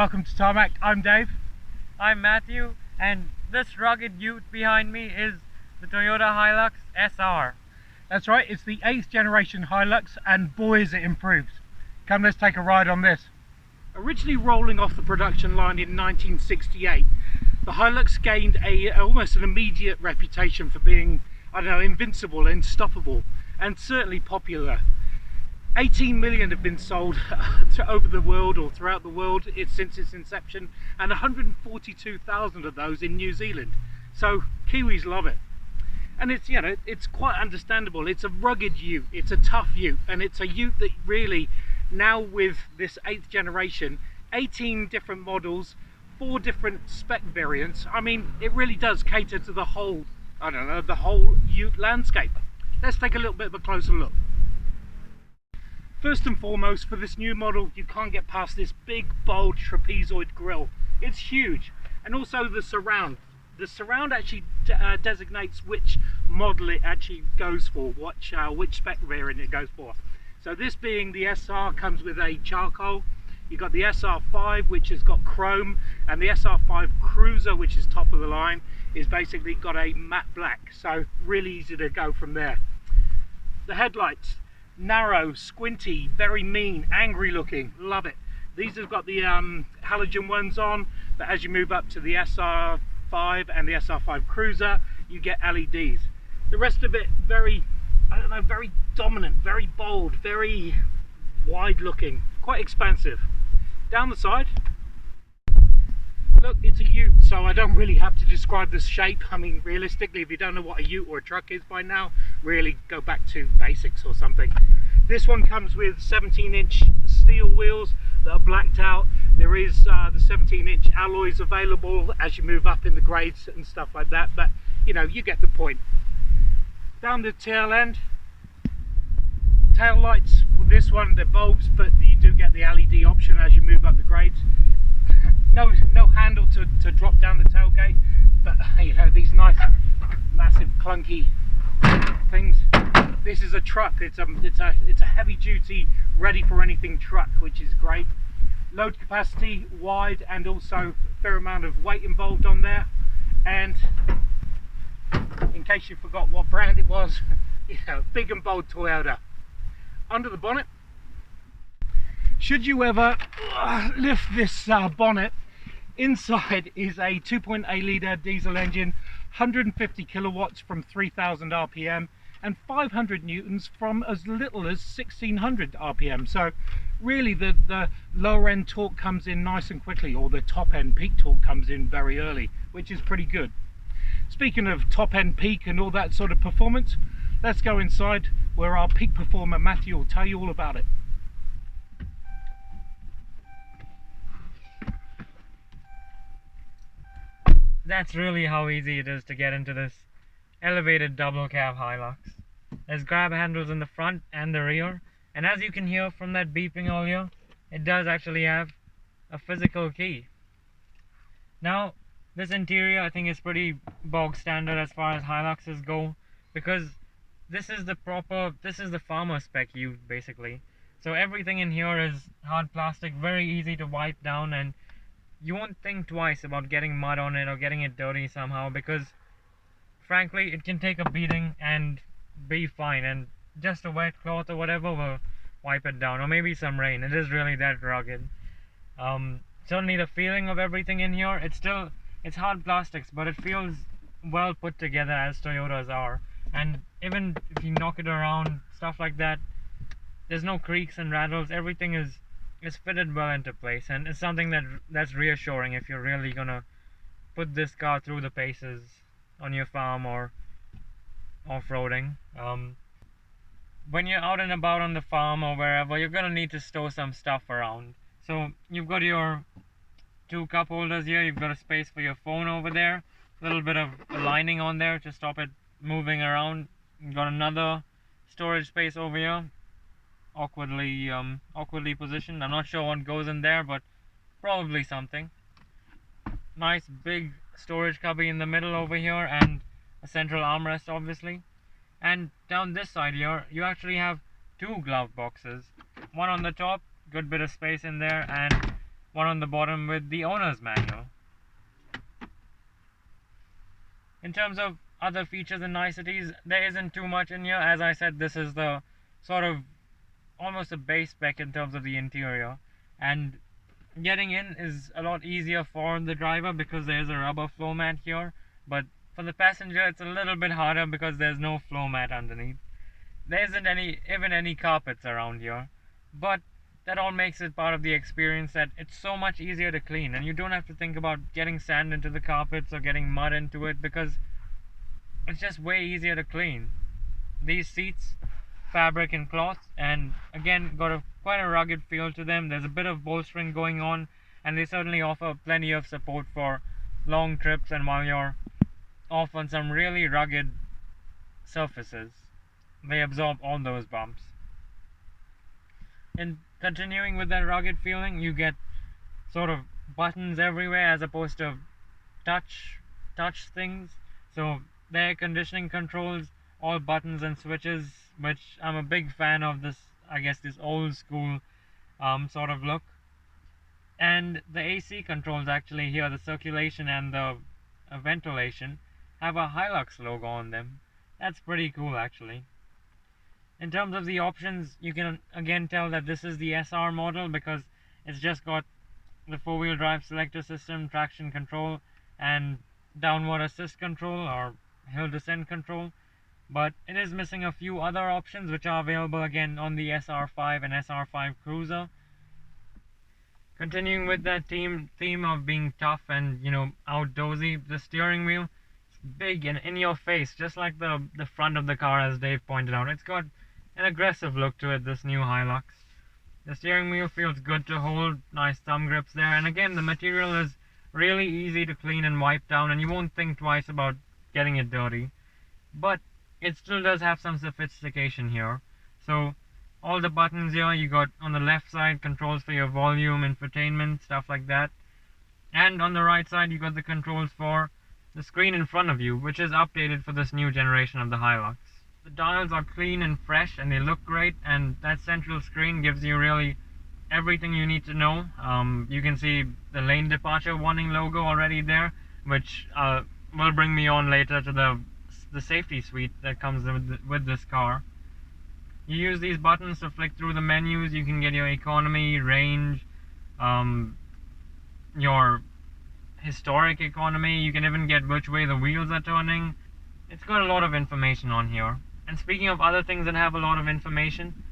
welcome to Tarmac. I'm Dave. I'm Matthew, and this rugged ute behind me is the Toyota Hilux SR. That's right, it's the 8th generation Hilux, and boy is it improved. Come, let's take a ride on this. Originally rolling off the production line in 1968, the Hilux gained almost an immediate reputation for being, I don't know, invincible, unstoppable, and certainly popular. 18 million have been sold over the world or throughout the world since its inception, and 142,000 of those in New Zealand. So Kiwis love it. And it's, you know, it's quite understandable. It's a rugged ute, it's a tough ute, and it's a ute that really, now with this 8th generation, 18 different models, 4 different spec variants, I mean, it really does cater to the whole, I don't know, the whole ute landscape. Let's take a little bit of a closer look. First and foremost, for this new model, you can't get past this big, bold trapezoid grille. It's huge. And also the surround. The surround actually designates which model it actually goes for, which spec variant it goes for. So this being the SR, comes with a charcoal. You've got the SR5, which has got chrome, and the SR5 Cruiser, which is top of the line, is basically got a matte black. So really easy to go from there. The headlights. Narrow, squinty, very mean, angry looking, love it. These have got the halogen ones on, but as you move up to the SR5 and the SR5 Cruiser, you get LEDs. The rest of it, very, I don't know, very dominant, very bold, very wide looking, quite expansive. Down the side, look, it's a ute, so I don't really have to describe the shape. I mean, realistically, if you don't know what a ute or a truck is by now, really go back to basics or something. This one comes with 17-inch steel wheels that are blacked out. There is the 17-inch alloys available as you move up in the grades and stuff like that, but you know, you get the point. Down the tail end, tail lights with this one, they're bulbs, but you do get the LED option as you move up the grades. No handle to drop down the tailgate, but you know, these nice massive clunky things. This is a truck. It's a heavy duty, ready for anything truck, which is great. Load capacity, wide, and also a fair amount of weight involved on there. And in case you forgot what brand it was, you know, big and bold Toyota. Under the bonnet, should you ever lift this bonnet, inside is a 2.8 litre diesel engine, 150 kilowatts from 3000 RPM, and 500 newtons from as little as 1600 RPM. So really the lower end torque comes in nice and quickly, or the top end peak torque comes in very early, which is pretty good. Speaking of top end peak and all that sort of performance, let's go inside where our peak performer Matthew will tell you all about it. That's really how easy it is to get into this elevated double cab Hilux. There's grab handles in the front and the rear, and as you can hear from that beeping earlier, it does actually have a physical key. Now, this interior I think is pretty bog standard as far as Hiluxes go, because this is the farmer spec ute basically. So everything in here is hard plastic, very easy to wipe down, and you won't think twice about getting mud on it or getting it dirty somehow, because frankly it can take a beating and be fine, and just a wet cloth or whatever will wipe it down, or maybe some rain. It is really that rugged. Certainly the feeling of everything in here, it's hard plastics, but it feels well put together as Toyotas are. And even if you knock it around, stuff like that, there's no creaks and rattles. Everything is fitted well into place, and it's something that's reassuring if you're really gonna put this car through the paces on your farm or off-roading. When you're out and about on the farm or wherever, you're gonna need to store some stuff around. So you've got your 2 cup holders here, you've got a space for your phone over there, a little bit of lining on there to stop it moving around. You've got another storage space over here, awkwardly positioned. I'm not sure what goes in there, but probably something. Nice big storage cubby in the middle over here, and a central armrest obviously. And down this side here, you actually have 2 glove boxes. One on the top, good bit of space in there, and one on the bottom with the owner's manual. In terms of other features and niceties, there isn't too much in here. As I said, this is the sort of almost a base spec in terms of the interior, and getting in is a lot easier for the driver because there's a rubber floor mat here, but for the passenger it's a little bit harder because there's no floor mat underneath. There isn't even any carpets around here, but that all makes it part of the experience that it's so much easier to clean, and you don't have to think about getting sand into the carpets or getting mud into it because it's just way easier to clean. These seats, fabric and cloth, and again got quite a rugged feel to them. There's a bit of bolstering going on, and they certainly offer plenty of support for long trips and while you're off on some really rugged surfaces. They absorb all those bumps. And continuing with that rugged feeling, you get sort of buttons everywhere as opposed to touch things. So the air conditioning controls, all buttons and switches, which I'm a big fan of this, I guess, this old school sort of look. And the AC controls actually here, the circulation and the ventilation, have a Hilux logo on them. That's pretty cool actually. In terms of the options, you can again tell that this is the SR model because it's just got the four-wheel drive selector system, traction control, and downward assist control or hill descent control. But it is missing a few other options which are available again on the SR5 and SR5 Cruiser. Continuing with that theme of being tough and, you know, outdoorsy, the steering wheel is big and in your face, just like the front of the car, as Dave pointed out. It's got an aggressive look to it, this new Hilux. The steering wheel feels good to hold, nice thumb grips there, and again the material is really easy to clean and wipe down, and you won't think twice about getting it dirty. But it still does have some sophistication here. So all the buttons here, you got on the left side controls for your volume, infotainment, stuff like that, and on the right side you got the controls for the screen in front of you, which is updated for this new generation of the Hilux. The dials are clean and fresh and they look great, and that central screen gives you really everything you need to know. You can see the lane departure warning logo already there, which will bring me on later to the safety suite that comes with this car. You use these buttons to flick through the menus. You can get your economy, range, your historic economy. You can even get which way the wheels are turning. It's got a lot of information on here. And speaking of other things that have a lot of information,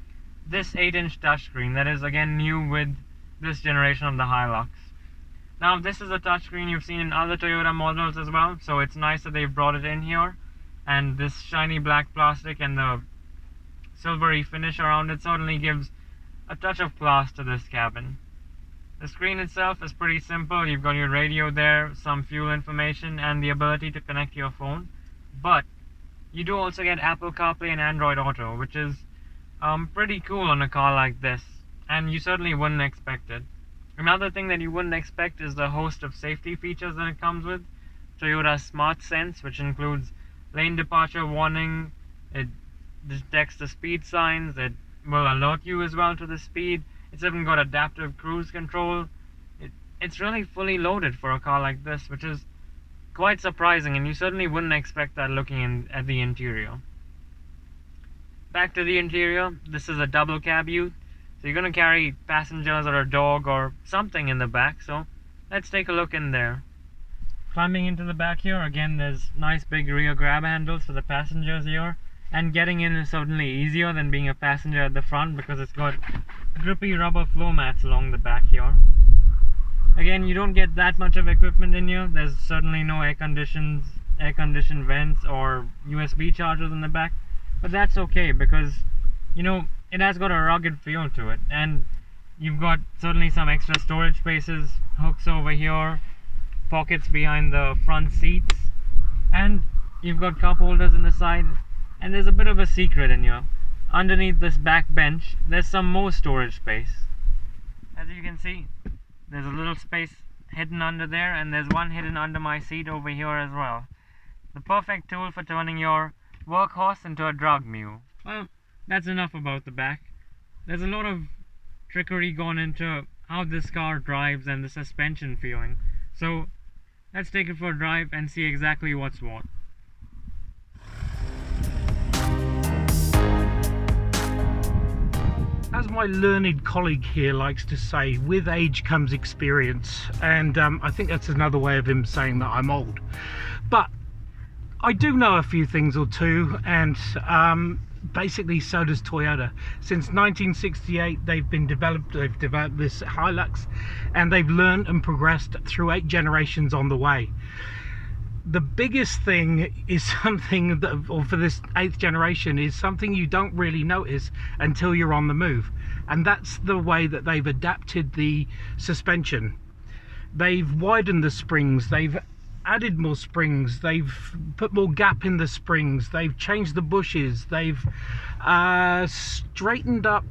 this 8-inch touchscreen that is again new with this generation of the Hilux. Now this is a touchscreen you've seen in other Toyota models as well, so it's nice that they've brought it in here. And this shiny black plastic and the silvery finish around it certainly gives a touch of class to this cabin. The screen itself is pretty simple. You've got your radio there, some fuel information, and the ability to connect to your phone. But you do also get Apple CarPlay and Android Auto, which is pretty cool on a car like this, and you certainly wouldn't expect it. Another thing that you wouldn't expect is the host of safety features that it comes with. Toyota's Smart Sense, which includes lane departure warning, it detects the speed signs, it will alert you as well to the speed. It's even got adaptive cruise control. It's really fully loaded for a car like this, which is quite surprising, and you certainly wouldn't expect that looking at the interior. Back to the interior, this is a double cab ute, so you're going to carry passengers or a dog or something in the back, so let's take a look in there. Climbing into the back here, again there's nice big rear grab handles for the passengers here, and getting in is certainly easier than being a passenger at the front because it's got grippy rubber floor mats along the back here. Again, you don't get that much of equipment in here. There's certainly no air-conditioned vents or USB chargers in the back, but that's okay because, you know, it has got a rugged feel to it, and you've got certainly some extra storage spaces, hooks over here, pockets behind the front seats, and you've got cup holders in the side, and there's a bit of a secret in here. Underneath this back bench, there's some more storage space. As you can see, there's a little space hidden under there, and there's one hidden under my seat over here as well. The perfect tool for turning your workhorse into a drug mule. Well, that's enough about the back. There's a lot of trickery gone into how this car drives and the suspension feeling. So let's take it for a drive and see exactly what's what. As my learned colleague here likes to say, with age comes experience, and I think that's another way of him saying that I'm old. But I do know a few things or two, and basically so does Toyota. Since 1968 they've developed this Hilux, and they've learned and progressed through 8 generations on the way. The biggest thing is something that, or for this 8th generation, is something you don't really notice until you're on the move, and that's the way that they've adapted the suspension. They've widened the springs, they've added more springs, they've put more gap in the springs, they've changed the bushes, they've straightened up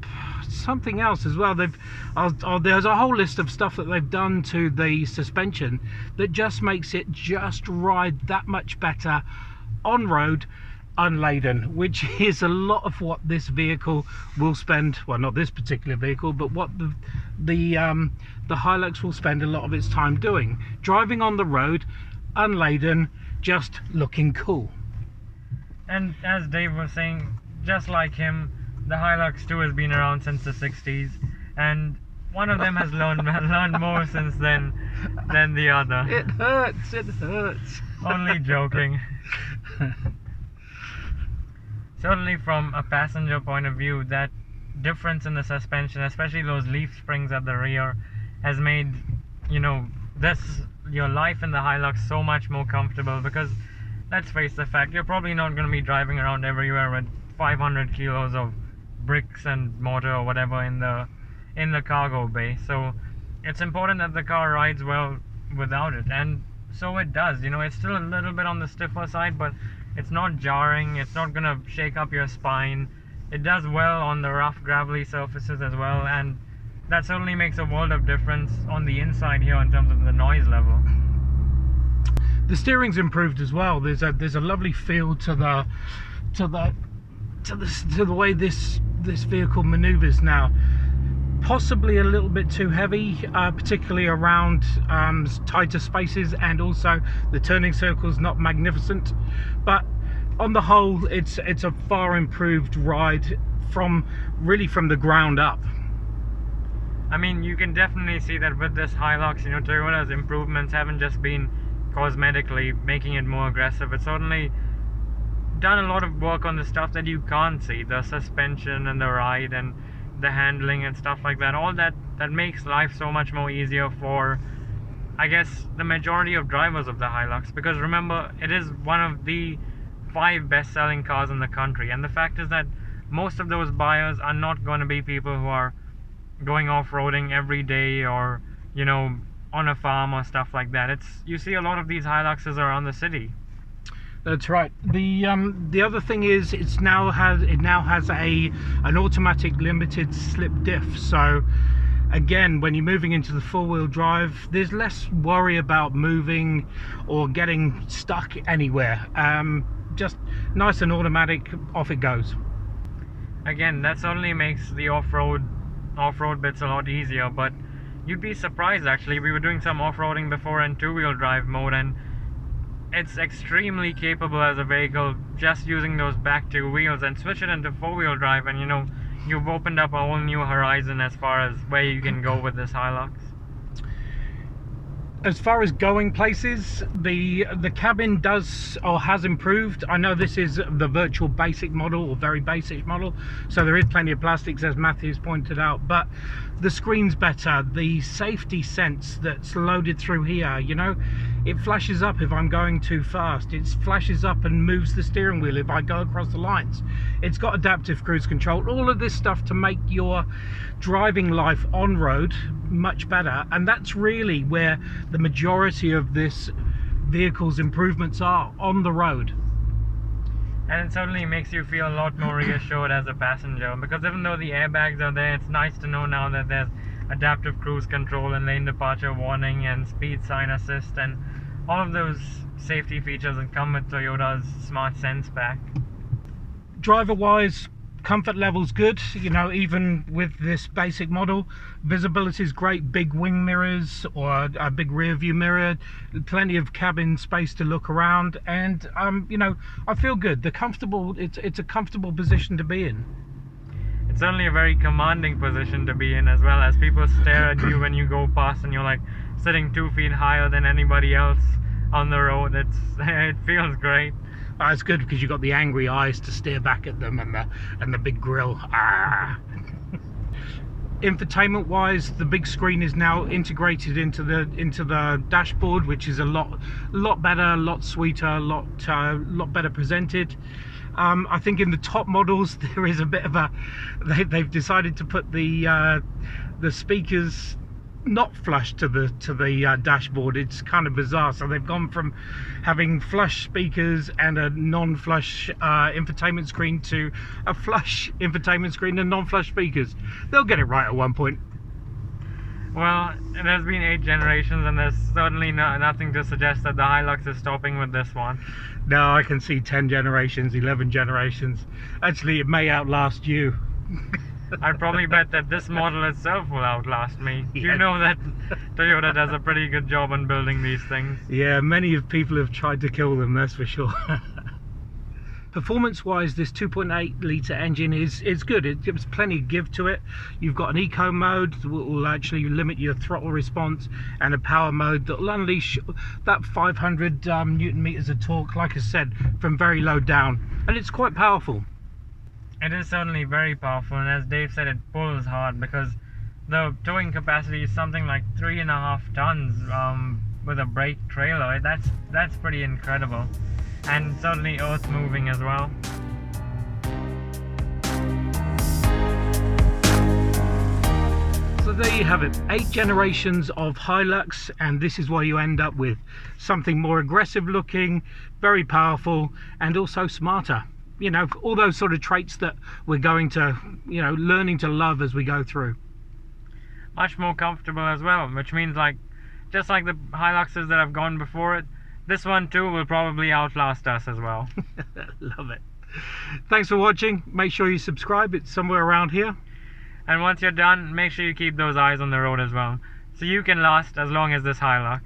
something else as well. There's a whole list of stuff that they've done to the suspension that just makes it just ride that much better on road unladen, which is a lot of what this vehicle will spend, well, not this particular vehicle, but what the Hilux will spend a lot of its time doing, driving on the road unladen, just looking cool. And as Dave was saying, just like him, the Hilux too has been around since the 60s, and one of them has learned more since then than the other. It hurts. Only joking. Certainly from a passenger point of view, that difference in the suspension, especially those leaf springs at the rear, has made, you know, your life in the Hilux so much more comfortable, because let's face the fact, you're probably not going to be driving around everywhere with 500 kilos of bricks and mortar or whatever in the cargo bay. So it's important that the car rides well without it, and so it does. You know, it's still a little bit on the stiffer side, but it's not jarring, it's not going to shake up your spine. It does well on the rough gravelly surfaces as well, and that certainly makes a world of difference on the inside here in terms of the noise level. The steering's improved as well. There's a lovely feel to the way this vehicle maneuvers now. Possibly a little bit too heavy, particularly around tighter spaces, and also the turning circle's not magnificent, but on the whole it's a far improved ride from the ground up. I mean, you can definitely see that with this Hilux, you know, Toyota's improvements haven't just been cosmetically making it more aggressive. It's certainly done a lot of work on the stuff that you can't see, the suspension and the ride and the handling and stuff like that. All that makes life so much more easier for, I guess, the majority of drivers of the Hilux, because remember, it is one of the 5 best-selling cars in the country, and the fact is that most of those buyers are not going to be people who are going off-roading every day, or, you know, on a farm or stuff like that. You see a lot of these Hiluxes around the city. That's right. The other thing is it now has an automatic limited slip diff. So again, when you're moving into the 4-wheel drive, there's less worry about moving or getting stuck anywhere. Just nice and automatic, off it goes. Again, that certainly makes the off-road bits a lot easier, but you'd be surprised actually. We were doing some off-roading before in 2-wheel drive mode, and it's extremely capable as a vehicle, just using those back 2 wheels, and switch it into 4-wheel drive and, you know, you've opened up a whole new horizon as far as where you can go with this Hilux. As far as going places, the cabin does or has improved. I know this is the virtual basic model, or very basic model, so there is plenty of plastics, as Matthew's pointed out, but the screen's better. The safety sense that's loaded through here, you know, it flashes up if I'm going too fast. It flashes up and moves the steering wheel if I go across the lines. It's got adaptive cruise control, all of this stuff to make your driving life on road much better, and that's really where the majority of this vehicle's improvements are, on the road. And it certainly makes you feel a lot more reassured as a passenger, because even though the airbags are there, it's nice to know now that there's adaptive cruise control and lane departure warning and speed sign assist and all of those safety features that come with Toyota's Smart Sense pack. Driver wise, Comfort level's good, you know, even with this basic model. Visibility is great, big wing mirrors or a big rear view mirror, plenty of cabin space to look around, and you know, I feel good. It's a comfortable position to be in. It's certainly a very commanding position to be in, as well, as people stare at you when you go past and you're like sitting 2 feet higher than anybody else on the road. It feels great. It's good because you've got the angry eyes to stare back at them, and the big grill. Infotainment wise, the big screen is now integrated into the dashboard, which is a lot better, a lot sweeter, a lot better presented. I think in the top models there is a bit of a they've decided to put the speakers not flush to the dashboard. It's kind of bizarre. So they've gone from having flush speakers and a non-flush infotainment screen to a flush infotainment screen and non-flush speakers. They'll get it right at one point. Well, there's been 8 generations, and there's certainly nothing to suggest that the Hilux is stopping with this one. No, I can see 10 generations, 11 generations. Actually, it may outlast you. I'd probably bet that this model itself will outlast me. Yeah. You know that Toyota does a pretty good job on building these things. Yeah, many of people have tried to kill them, that's for sure. Performance wise, this 2.8 litre engine is good. It gives plenty of give to it. You've got an eco mode that will actually limit your throttle response, and a power mode that will unleash that 500 newton meters of torque, like I said, from very low down, and it's quite powerful. It is certainly very powerful, and as Dave said, it pulls hard because the towing capacity is something like 3.5 tons with a brake trailer. That's pretty incredible, and certainly earth moving as well. So there you have it, 8 generations of Hilux, and this is what you end up with. Something more aggressive looking, very powerful, and also smarter. You know, all those sort of traits that we're going to, you know, learning to love as we go through. Much more comfortable as well, which means, like, just like the Hiluxes that have gone before it, this one too will probably outlast us as well. Love it. Thanks for watching. Make sure you subscribe. It's somewhere around here. And once you're done, make sure you keep those eyes on the road as well, so you can last as long as this Hilux.